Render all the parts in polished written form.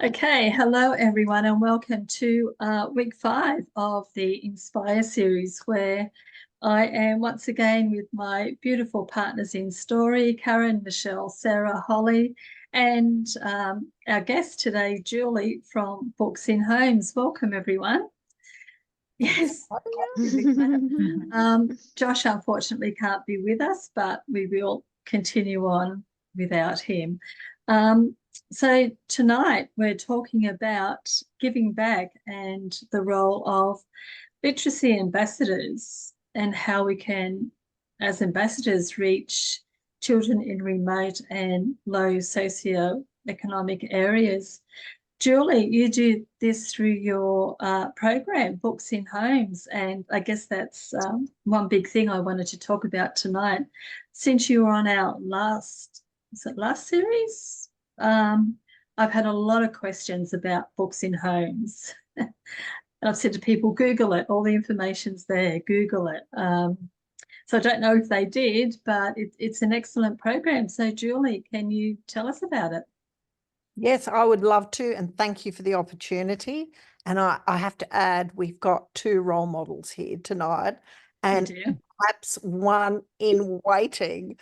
Okay, hello everyone, and welcome to week 5 of the Inspire series, where I am once again with my beautiful partners in story, Karen, Michelle, Sarah, Holly, and our guest today, Julie from Books in Homes. Welcome, everyone. Yes. Josh unfortunately can't be with us, but we will continue on without him. So tonight we're talking about giving back and the role of literacy ambassadors and how we can, as ambassadors, reach children in remote and low socio-economic areas. Julie, you do this through your program, Books in Homes, and I guess that's one big thing I wanted to talk about tonight. Since you were on our last series? I've had a lot of questions about Books in Homes. And I've said to people, Google it, all the information's there, Google it. So I don't know if they did, but it's an excellent program. So Julie, can you tell us about it? Yes, I would love to, and thank you for the opportunity. And I have to add, we've got 2 role models here tonight, and perhaps one in waiting.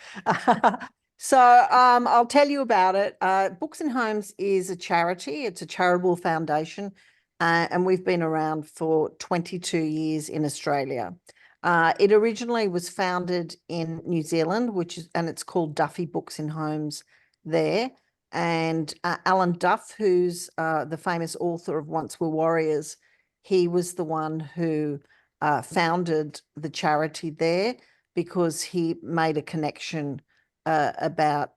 So I'll tell you about it. Books in Homes is a charity. It's a charitable foundation, and we've been around for 22 years in Australia. It originally was founded in New Zealand, and it's called Duffy Books in Homes there. And Alan Duff, who's the famous author of Once Were Warriors, he was the one who founded the charity there because he made a connection about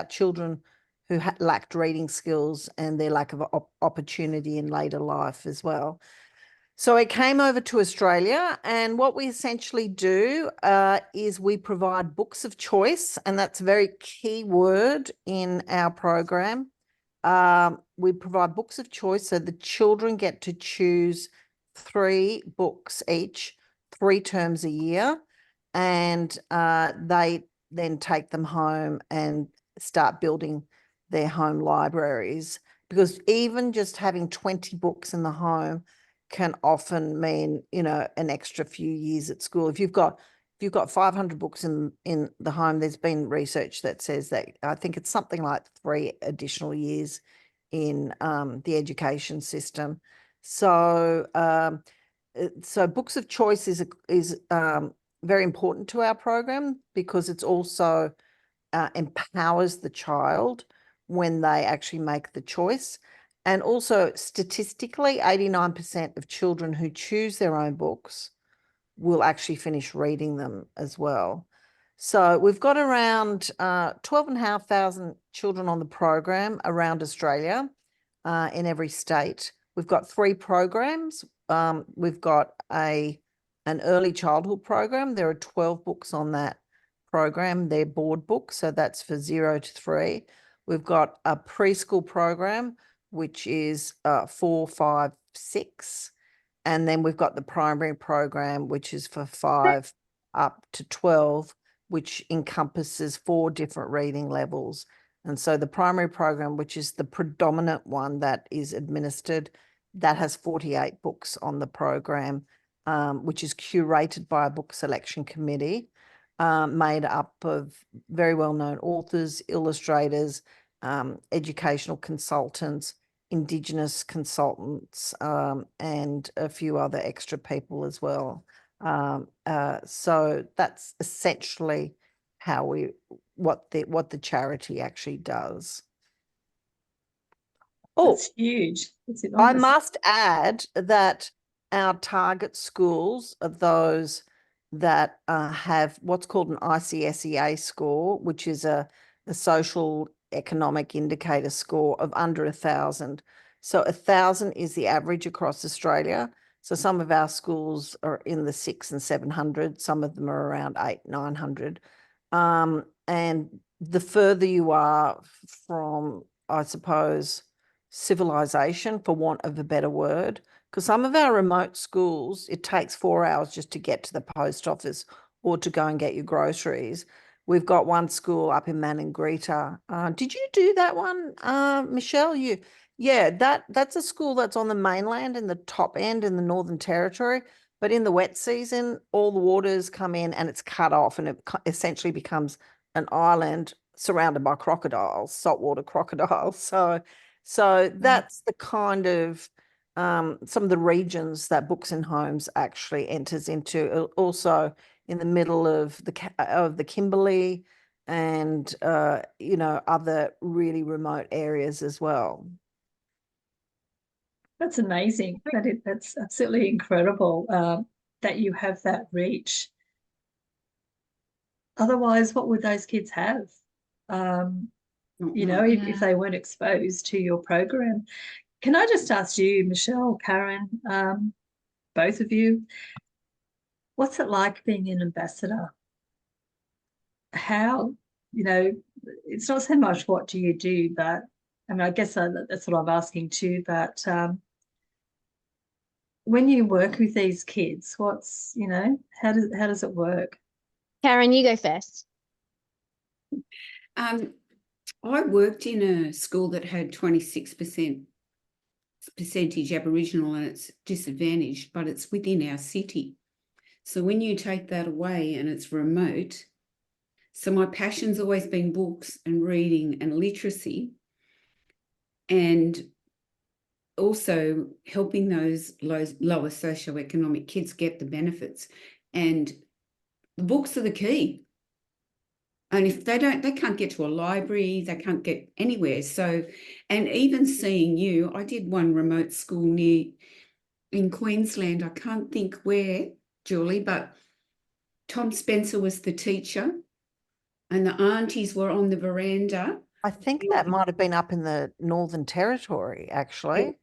children who lacked reading skills and their lack of opportunity in later life as well. So I came over to Australia, and what we essentially do is we provide books of choice, and that's a very key word in our program. We provide books of choice, so the children get to choose 3 books each, 3 terms a year, and they then take them home and start building their home libraries, because even just having 20 books in the home can often mean, an extra few years at school. If you've got 500 books in the home, there's been research that says that I think it's something like 3 additional years in the education system. So books of choice is very important to our program, because it's also empowers the child when they actually make the choice. And also, statistically, 89% of children who choose their own books will actually finish reading them as well. So we've got around 12,500 children on the program around Australia, in every state. We've got 3 programs. We've got an early childhood program. There are 12 books on that program. They're board books, so that's for 0 to 3. We've got a preschool program, which is 4, 5, 6. And then we've got the primary program, which is for 5 up to 12, which encompasses 4 different reading levels. And so the primary program, which is the predominant one that is administered, that has 48 books on the program, which is curated by a book selection committee, made up of very well-known authors, illustrators, educational consultants, Indigenous consultants, and a few other extra people as well. So that's essentially what the charity actually does. That's huge. That's I enormous. must add that our target schools are those that have what's called an ICSEA score, which is a social economic indicator score of under 1,000. So 1,000 is the average across Australia. So some of our schools are in the 600 and 700. Some of them are around 800, 900. And the further you are from, I suppose, civilization, for want of a better word, because some of our remote schools, it takes 4 hours just to get to the post office or to go and get your groceries. We've got one school up in Maningreta. Did you do that one, Michelle? Yeah, that's a school that's on the mainland in the top end in the Northern Territory. But in the wet season, all the waters come in and it's cut off, and it essentially becomes an island surrounded by crocodiles, saltwater crocodiles. So that's the kind of some of the regions that Books and Homes actually enters into. Also in the middle of the Kimberley and other really remote areas as well. That's amazing. That's absolutely incredible that you have that reach. Otherwise, what would those kids have? If they weren't exposed to your program. Can I just ask you, Michelle, Karen, both of you, what's it like being an ambassador? How, it's not so much what do you do, but I mean, I guess that's what I'm asking too, but when you work with these kids, how does it work? Karen, you go first. I worked in a school that had 26% percentage Aboriginal, and it's disadvantaged, but it's within our city. So when you take that away and it's remote, so my passion's always been books and reading and literacy, and also helping those lower socio-economic kids get the benefits. And the books are the key. And if they can't get to a library, they can't get anywhere. So, and even seeing you, I did one remote school in Queensland. I can't think where, Julie, but Tom Spencer was the teacher and the aunties were on the veranda. I think that might have been up in the Northern Territory, actually.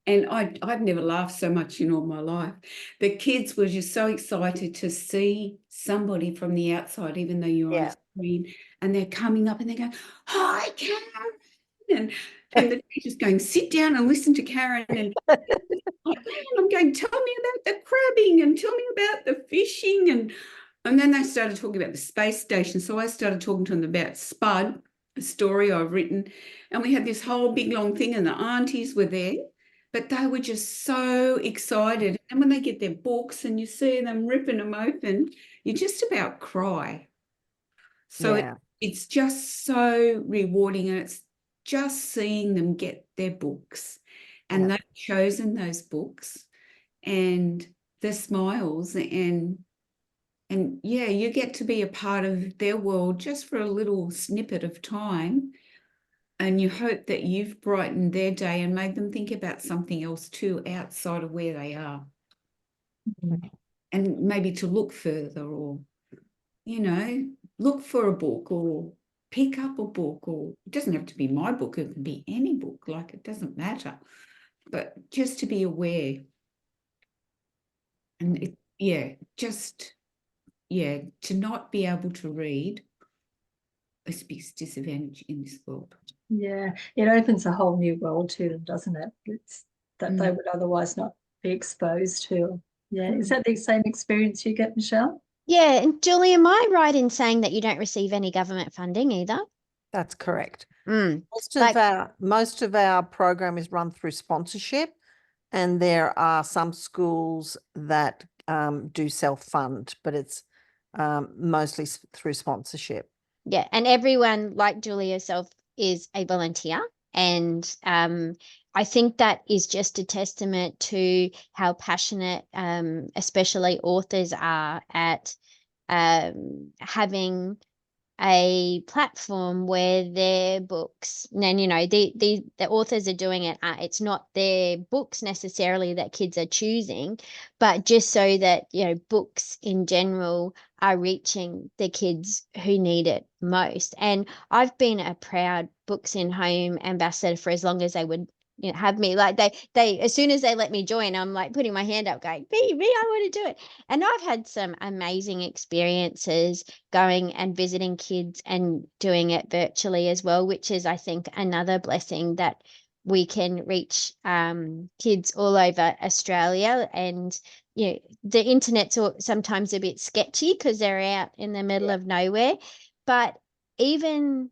And I've never laughed so much in all my life. The kids were just so excited to see somebody from the outside, even though you're on a screen, and they're coming up and they're going, "Hi, Karen," and the teacher's going, "Sit down and listen to Karen." And I'm going, "Tell me about the crabbing and tell me about the fishing," and then they started talking about the space station. So I started talking to them about Spud, a story I've written, and we had this whole big long thing, and the aunties were there. But they were just so excited. And when they get their books and you see them ripping them open, you just about cry. So it's just so rewarding, and it's just seeing them get their books. And they've chosen those books and the smiles and you get to be a part of their world just for a little snippet of time. And you hope that you've brightened their day and made them think about something else too outside of where they are. Mm-hmm. And maybe to look further, or, look for a book or pick up a book, or it doesn't have to be my book, it can be any book, like it doesn't matter. But just to be aware. And to not be able to read is a big disadvantage in this world. Yeah, it opens a whole new world to them, doesn't it? It's that they would otherwise not be exposed to. Yeah, is that the same experience you get, Michelle? Yeah, and Julie, am I right in saying that you don't receive any government funding either? That's correct. Most of our program is run through sponsorship, and there are some schools that do self-fund, but it's mostly through sponsorship. Yeah, and everyone, like Julie herself, is a volunteer. And I think that is just a testament to how passionate, especially authors are at having a platform where their books, and the authors are doing it, it's not their books necessarily that kids are choosing, but just so that books in general are reaching the kids who need it most. And I've been a proud Books in Home ambassador for as long as they would have me. Like they as soon as they let me join, I'm like putting my hand up going, me, I want to do it. And I've had some amazing experiences going and visiting kids and doing it virtually as well, which is, I think, another blessing that we can reach kids all over Australia. And the internet's sometimes a bit sketchy because they're out in the middle of nowhere. But even,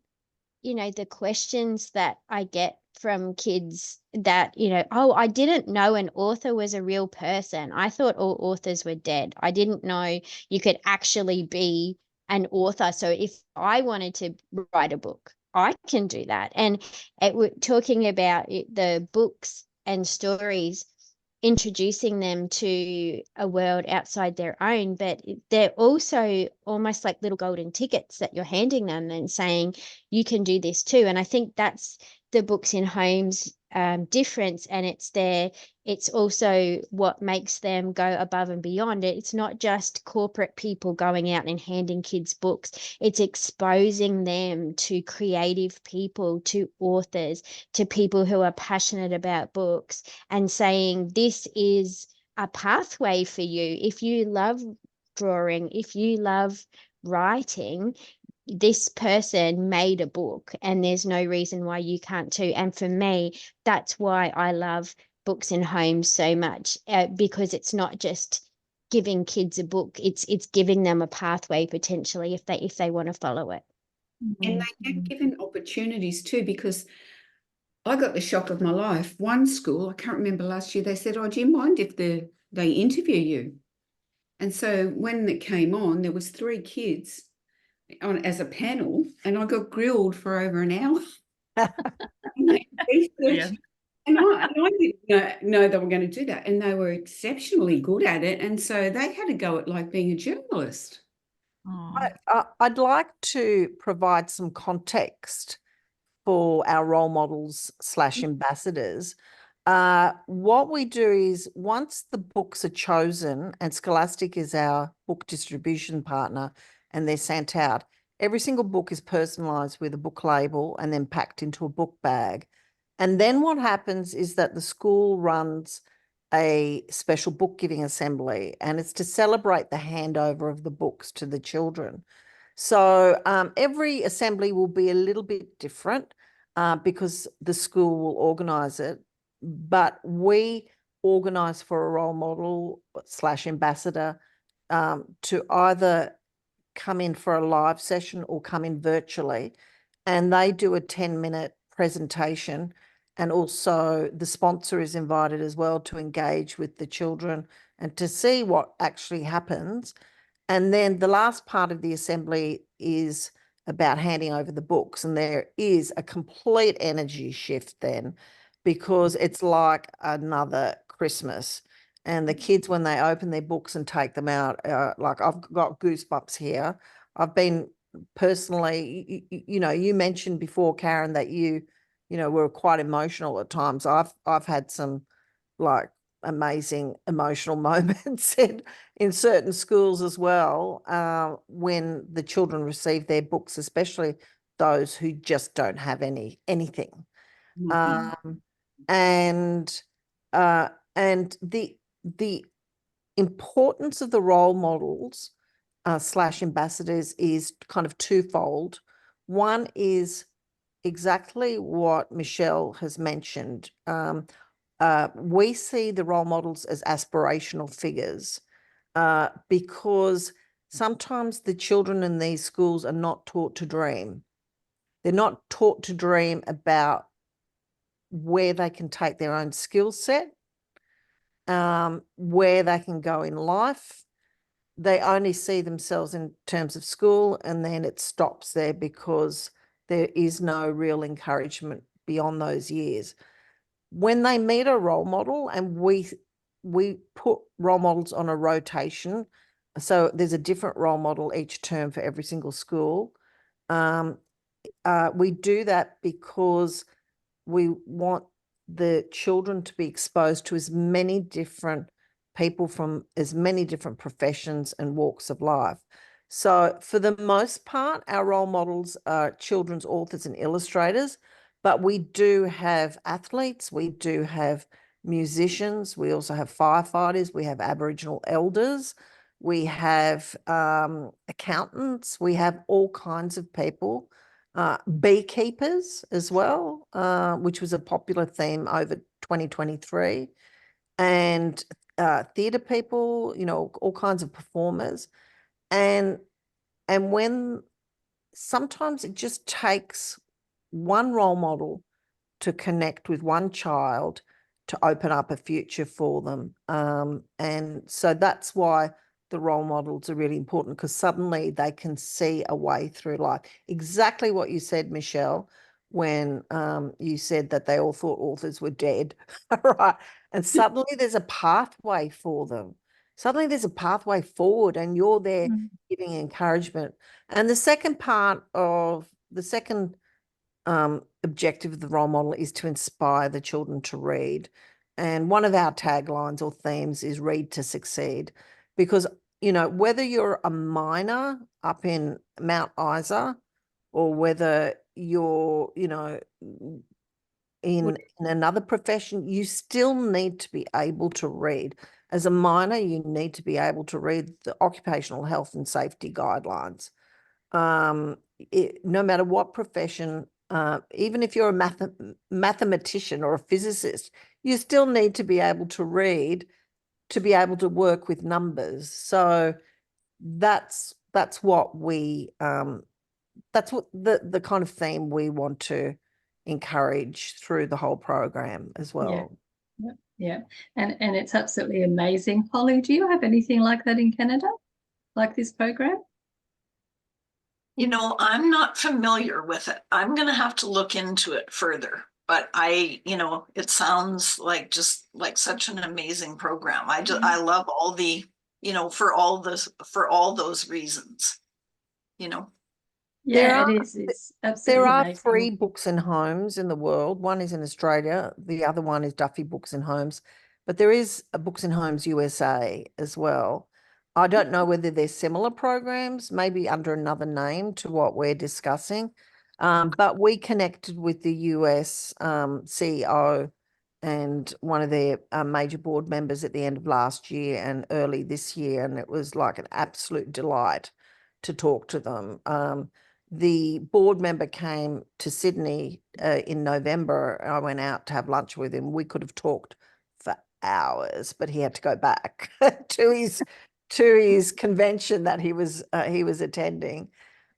you know, the questions that I get from kids that, you know, oh, I didn't know an author was a real person. I thought all authors were dead. I didn't know you could actually be an author. So if I wanted to write a book, I can do that. And talking about the books and stories, introducing them to a world outside their own, but they're also almost like little golden tickets that you're handing them and saying, you can do this too. And I think that's the Books in Homes difference. And it's also what makes them go above and beyond. It's not just corporate people going out and handing kids books. It's exposing them to creative people, to authors, to people who are passionate about books, and saying, this is a pathway for you. If you love drawing, if you love writing, this person made a book and there's no reason why you can't too. And for me, that's why I love Books in Homes so much, because it's not just giving kids a book, it's giving them a pathway potentially if they want to follow it. And they get given opportunities too, because I got the shock of my life. One school, I can't remember last year, they said, oh, do you mind if they interview you? And so when it came on, there was 3 kids on as a panel, and I got grilled for over an hour. Yeah. And I didn't know they were going to do that, and they were exceptionally good at it. And so they had to go at like being a journalist. Oh. I'd like to provide some context for our role models / ambassadors. What we do is, once the books are chosen, and Scholastic is our book distribution partner, and they're sent out, every single book is personalized with a book label and then packed into a book bag. And then what happens is that the school runs a special book giving assembly, and it's to celebrate the handover of the books to the children. So every assembly will be a little bit different because the school will organise it, but we organise for a role model / ambassador to either come in for a live session or come in virtually, and they do a 10-minute presentation, and also the sponsor is invited as well to engage with the children and to see what actually happens. And then the last part of the assembly is about handing over the books, and there is a complete energy shift then, because it's like another Christmas. And the kids, when they open their books and take them out, like, I've got goosebumps here. I've been personally, you know, you mentioned before, Karen, that you know, were quite emotional at times. I've had some like amazing emotional moments in certain schools as well, when the children receive their books, especially those who just don't have anything. And the importance of the role models / ambassadors is kind of twofold. One is exactly what Michelle has mentioned. We see the role models as aspirational figures because sometimes the children in these schools are not taught to dream. They're not taught to dream about where they can take their own skill set, where they can go in life. They only see themselves in terms of school, and then it stops there because there is no real encouragement beyond those years. When they meet a role model, and we put role models on a rotation, so there's a different role model each term for every single school. We do that because we want the children to be exposed to as many different people from as many different professions and walks of life. So for the most part, our role models are children's authors and illustrators, but we do have athletes, we do have musicians, we also have firefighters, we have Aboriginal elders, we have accountants, we have all kinds of people. Beekeepers as well, which was a popular theme over 2023, and theatre people, you know, all kinds of performers. And when sometimes it just takes one role model to connect with one child to open up a future for them. And so that's why the role models are really important, because suddenly they can see a way through life. Exactly what you said, Michelle, when you said that they all thought authors were dead, right? And suddenly there's a pathway for them. Suddenly there's a pathway forward, and you're there giving encouragement. And the second objective of the role model is to inspire the children to read. And one of our taglines or themes is read to succeed, because, whether you're a miner up in Mount Isa or whether you're, in another profession, you still need to be able to read. As a miner, you need to be able to read the occupational health and safety guidelines. No matter what profession, even if you're a mathematician or a physicist, you still need to be able to read to be able to work with numbers. So that's what that's what the kind of theme we want to encourage through the whole program as well. Yeah. And it's absolutely amazing. Polly, do you have anything like that in Canada, like this program? I'm not familiar with it. I'm going to have to look into it further. But it sounds like just like such an amazing program. I love all the, for all those reasons, Yeah, it is. It's absolutely There are amazing. 3 books and homes in the world. One is in Australia. The other one is Duffy Books and Homes. But there is a Books and Homes USA as well. I don't know whether they're similar programs, maybe under another name to what we're discussing. But we connected with the US CEO and one of their major board members at the end of last year and early this year. And it was like an absolute delight to talk to them. The board member came to Sydney in November. I went out to have lunch with him. We could have talked for hours, but he had to go back to his convention that he was attending.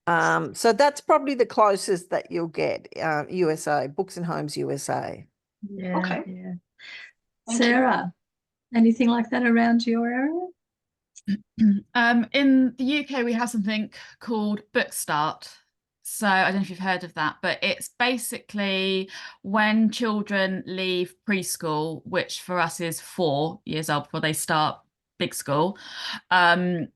So that's probably the closest that you'll get. USA, Books and Homes USA. Yeah. Okay. Yeah. Thank you. Sarah, anything like that around your area? In the UK, we have something called Book Start. So I don't know if you've heard of that, but it's basically when children leave preschool, which for us is 4 years old before they start big school, they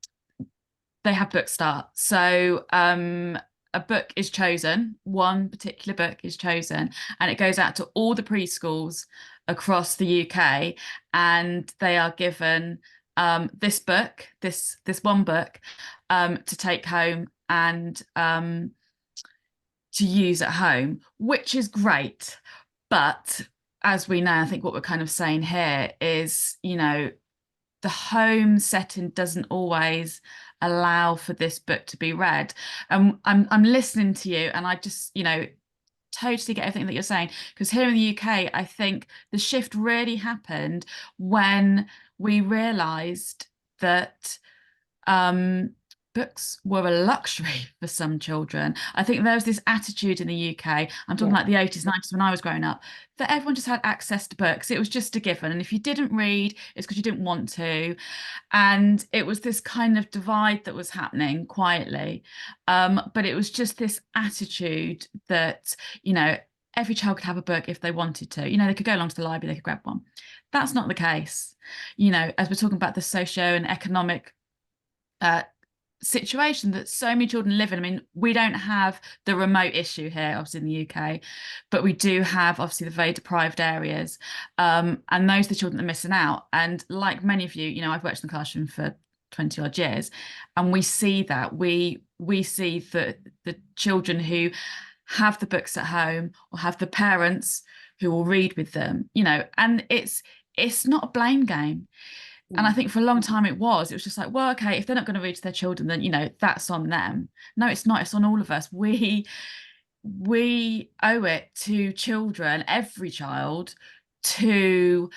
have Book Start. So a book is chosen, one particular book is chosen, and it goes out to all the preschools across the UK, and they are given this book, this one book, to take home and to use at home, which is great. But as we know, I think what we're kind of saying here is, the home setting doesn't always allow for this book to be read. I'm listening to you, and I just, totally get everything that you're saying, because here in the UK, I think the shift really happened when we realized that books were a luxury for some children. I think there was this attitude in the UK, I'm talking like the 80s, 90s when I was growing up, that everyone just had access to books. It was just a given. And if you didn't read, it's because you didn't want to. And it was this kind of divide that was happening quietly. But it was just this attitude that, every child could have a book if they wanted to. They could go along to the library, they could grab one. That's not the case. As we're talking about the socio and economic situation that so many children live in. I mean, we don't have the remote issue here, obviously in the UK, but we do have obviously the very deprived areas, and those are the children that are missing out. And like many of you, I've worked in the classroom for 20 odd years, and we see that we see the children who have the books at home or have the parents who will read with them, and it's not a blame game. And I think for a long time it was just like, well, okay, if they're not going to read to their children, then, that's on them. No, it's not. It's on all of us. We owe it to children, every child, to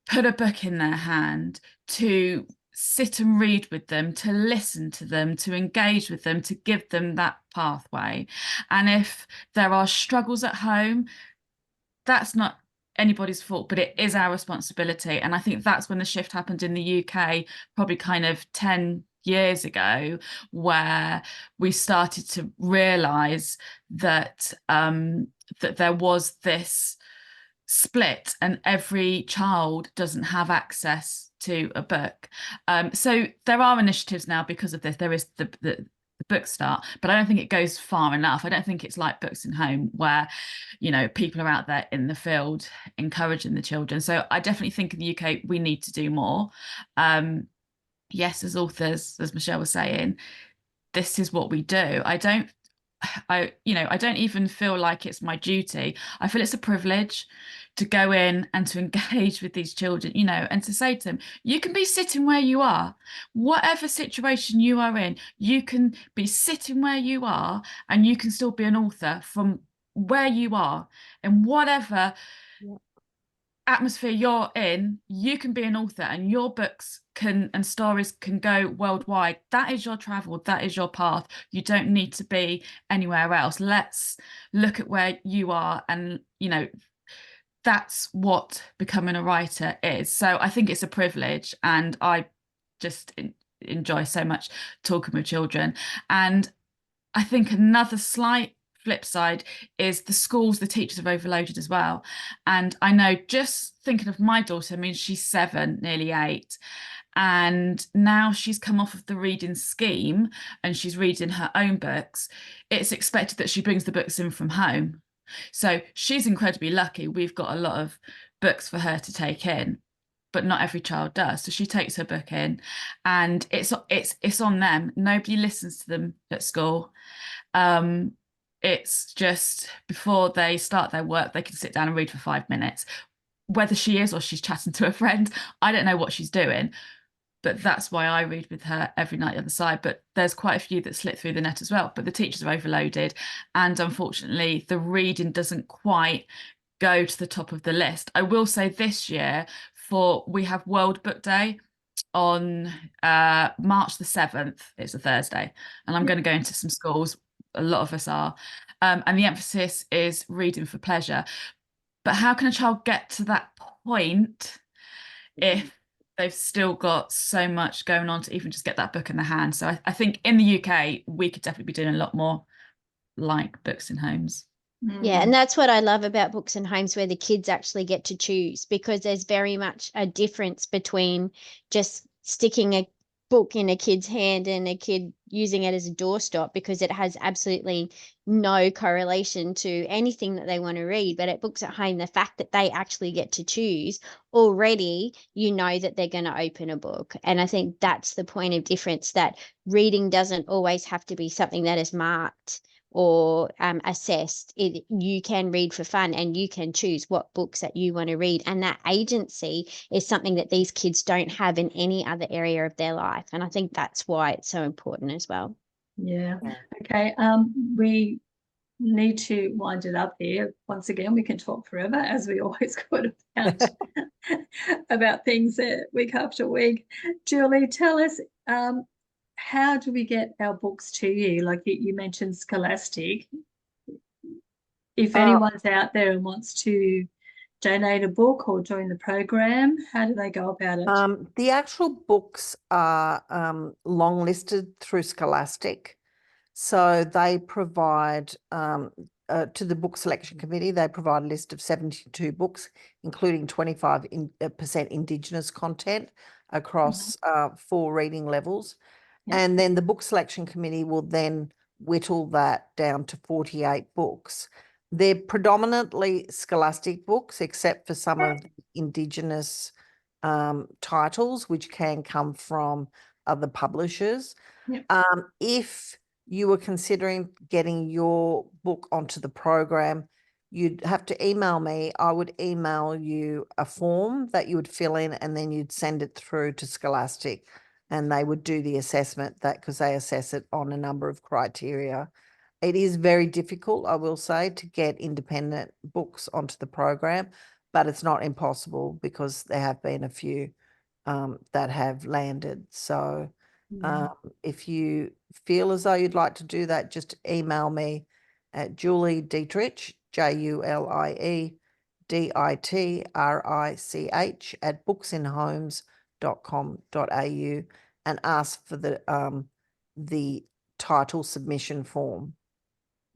put a book in their hand, to sit and read with them, to listen to them, to engage with them, to give them that pathway. And if there are struggles at home, that's not anybody's fault, but it is our responsibility. And I think that's when the shift happened in the UK, probably kind of 10 years ago, where we started to realize that that there was this split and every child doesn't have access to a book. So there are initiatives now because of this. There is the Book Start, but I don't think it goes far enough. I don't think it's like Books in Home, where, you know, people are out there in the field encouraging the children. So I definitely think in the UK we need to do more. Yes, as authors, as Michelle was saying, this is what we do. I don't even feel like it's my duty. I feel it's a privilege to go in and to engage with these children, you know, and to say to them, you can be sitting where you are, whatever situation you are in, you can be sitting where you are and you can still be an author from where you are, and whatever atmosphere you're in, you can be an author, and your books can and stories can go worldwide. That is your travel, that is your path. You don't need to be anywhere else. Let's look at where you are, and you know, that's what becoming a writer is. So I think it's a privilege, and I just enjoy so much talking with children. And I think another slight flip side is the schools, the teachers are overloaded as well. And I know, just thinking of my daughter, I mean, she's 7, nearly 8, and now she's come off of the reading scheme and she's reading her own books. It's expected that she brings the books in from home. So she's incredibly lucky. We've got a lot of books for her to take in, but not every child does. So she takes her book in, and it's on them. Nobody listens to them at school. It's just before they start their work, they can sit down and read for 5 minutes. Whether she is or she's chatting to a friend, I don't know what she's doing, but that's why I read with her every night the other side. But there's quite a few that slip through the net as well. But the teachers are overloaded, and unfortunately, the reading doesn't quite go to the top of the list. I will say this year, we have World Book Day on March the 7th. It's a Thursday, and I'm going to go into some schools. A lot of us are, and the emphasis is reading for pleasure. But how can a child get to that point if they've still got so much going on to even just get that book in the hand? So I think in the UK we could definitely be doing a lot more like Books in Homes. Yeah, and that's what I love about Books in Homes, where the kids actually get to choose, because there's very much a difference between just sticking a book in a kid's hand and a kid using it as a doorstop, because it has absolutely no correlation to anything that they want to read. But at Books at Home, the fact that they actually get to choose, already you know that they're going to open a book. And I think that's the point of difference, that reading doesn't always have to be something that is marked or assessed. You can read for fun, and you can choose what books that you want to read, and that agency is something that these kids don't have in any other area of their life, and I think that's why it's so important as well. Yeah. Okay. We need to wind it up here. Once again, we can talk forever, as we always could, about things week after week. Julie, tell us, how do we get our books to you? Like you mentioned Scholastic. If anyone's out there and wants to donate a book or join the program, how do they go about it? The actual books are long listed through Scholastic. So they provide, to the book selection committee, they provide a list of 72 books, including 25% Indigenous content across 4 reading levels. Yep. And then the book selection committee will then whittle that down to 48 books. They're predominantly Scholastic books, except for some of the Indigenous titles, which can come from other publishers. Yep. If you were considering getting your book onto the program, you'd have to email me. I would email you a form that you would fill in, and then you'd send it through to Scholastic, and they would do the assessment, that because they assess it on a number of criteria. It is very difficult, I will say, to get independent books onto the program, but it's not impossible, because there have been a few that have landed. So Yeah. if you feel as though you'd like to do that, just email me at Julie Dietrich, JuliDitrich at booksinhomes.com.au, and ask for the title submission form.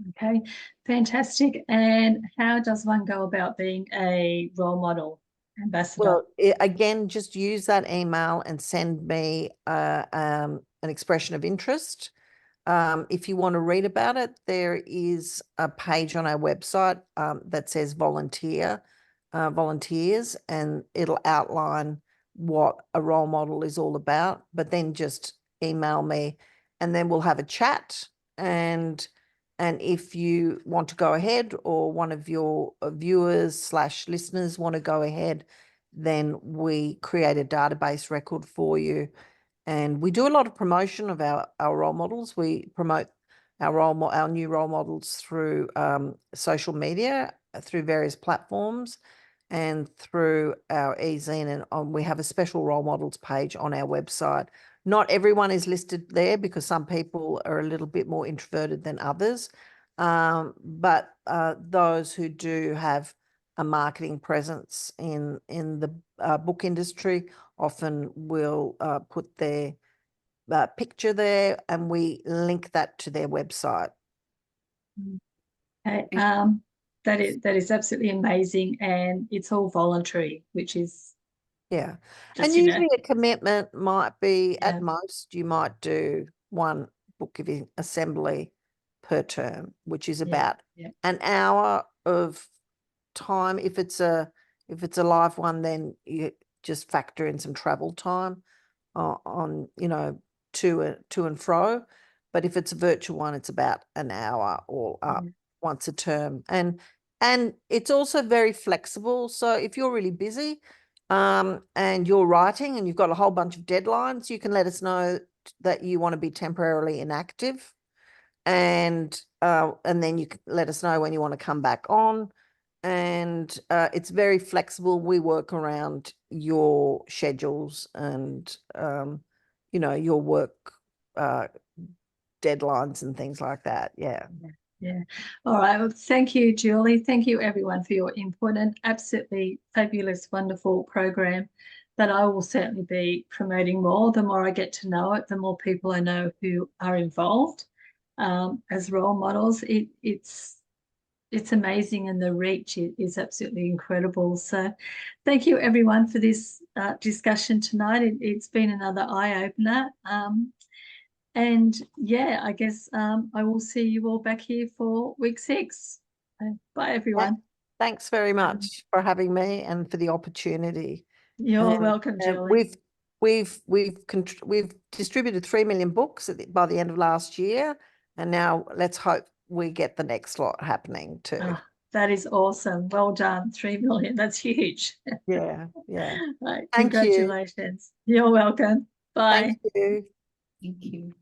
Okay, fantastic. And how does one go about being a role model ambassador? Well, again, just use that email and send me an expression of interest. If you want to read about it, there is a page on our website that says volunteers, and it'll outline what a role model is all about. But then just email me, and then we'll have a chat. And if you want to go ahead, or one of your viewers/listeners want to go ahead, then we create a database record for you. And we do a lot of promotion of our role models. We promote our new role models through social media, through various platforms, and through our e-zine. And we have a special role models page on our website. Not everyone is listed there because some people are a little bit more introverted than others. But those who do have a marketing presence in the book industry often will put their picture there, and we link that to their website. Okay, that is absolutely amazing, and it's all voluntary, which is Yeah. just, And you know, usually a commitment might be, Yeah. at most, you might do one book giving assembly per term, which is about yeah. an hour of time. If it's a live one, then you just factor in some travel time on, to and fro. But if it's a virtual one, it's about an hour or once a term. And it's also very flexible. So if you're really busy and you're writing and you've got a whole bunch of deadlines, you can let us know that you want to be temporarily inactive. And then you can let us know when you want to come back on. And it's very flexible. We work around your schedules and your work deadlines and things like that. Yeah. All right. Well, thank you, Julie. Thank you, everyone, for your input, and absolutely fabulous, wonderful program that I will certainly be promoting more. The more I get to know it, the more people I know who are involved as role models. It's amazing, and the reach is absolutely incredible. So thank you, everyone, for this discussion tonight. It's been another eye-opener. And yeah, I guess I will see you all back here for week 6. Bye, everyone. Thanks very much for having me and for the opportunity. You're welcome, Julie. We've distributed 3 million books by the end of last year, and now let's hope we get the next lot happening too. Oh, that is awesome. Well done. 3 million. That's huge. Yeah. Right. Thank you. Congratulations. You're welcome. Bye. Thank you. Thank you.